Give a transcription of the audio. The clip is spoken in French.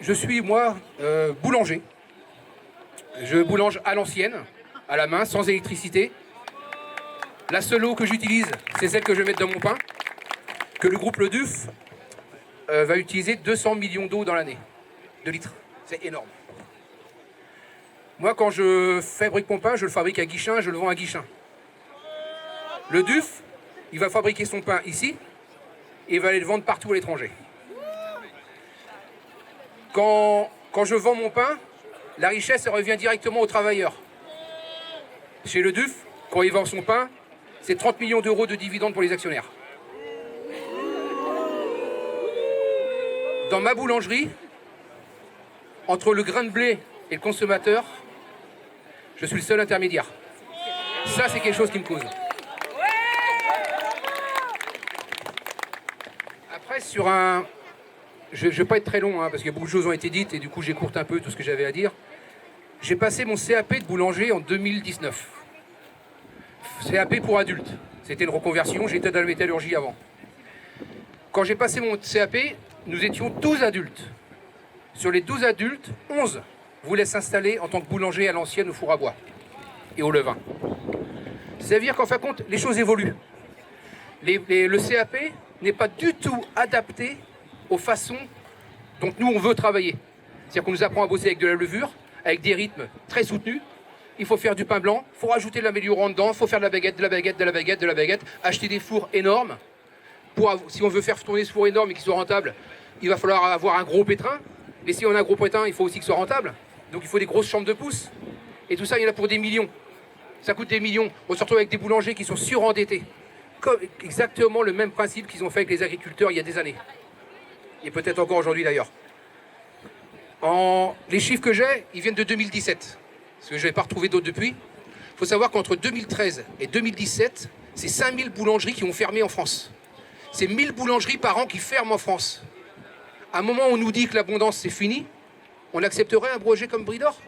je suis, moi, boulanger. Je boulange à l'ancienne, à la main, sans électricité. La seule eau que j'utilise, c'est celle que je vais mettre dans mon pain, que le groupe Le Duf va utiliser 200 millions d'eau dans l'année, de litres. C'est énorme. Moi, quand je fabrique mon pain, je le fabrique à Guichen, je le vends à Guichen. Le Duf, il va fabriquer son pain ici, et il va aller le vendre partout à l'étranger. Quand je vends mon pain, la richesse elle revient directement aux travailleurs. Chez Le Duf, quand il vend son pain, c'est 30 millions d'euros de dividendes pour les actionnaires. Dans ma boulangerie, entre le grain de blé et le consommateur, je suis le seul intermédiaire. Ça, c'est quelque chose qui me cause. Après, sur un... Je ne vais pas être très long, parce que beaucoup de choses ont été dites, et du coup, j'écourte un peu tout ce que j'avais à dire. J'ai passé mon CAP de boulanger en 2019. CAP pour adultes. C'était une reconversion, j'étais dans la métallurgie avant. Quand j'ai passé mon CAP, nous étions 12 adultes. Sur les 12 adultes, 11 voulaient s'installer en tant que boulanger à l'ancienne au four à bois et au levain. Ça veut dire qu'en fin de compte, les choses évoluent. Le CAP n'est pas du tout adapté aux façons dont nous on veut travailler. C'est-à-dire qu'on nous apprend à bosser avec de la levure, avec des rythmes très soutenus. Il faut faire du pain blanc, il faut rajouter de l'améliorant dedans, il faut faire de la baguette, de la baguette, de la baguette, de la baguette, acheter des fours énormes. Si on veut faire tourner ce four énorme et qu'il soit rentable, il va falloir avoir un gros pétrin. Mais si on a un gros pétrin, il faut aussi qu'il soit rentable. Donc il faut des grosses chambres de pouce. Et tout ça, il y en a pour des millions. Ça coûte des millions. On se retrouve avec des boulangers qui sont surendettés. Comme exactement le même principe qu'ils ont fait avec les agriculteurs il y a des années. Et peut-être encore aujourd'hui d'ailleurs. Les chiffres que j'ai, ils viennent de 2017. Parce que je n'avais pas retrouvé d'autres depuis. Il faut savoir qu'entre 2013 et 2017, c'est 5000 boulangeries qui ont fermé en France. C'est 1000 boulangeries par an qui ferment en France. À un moment où on nous dit que l'abondance c'est fini, on accepterait un projet comme Bridor ?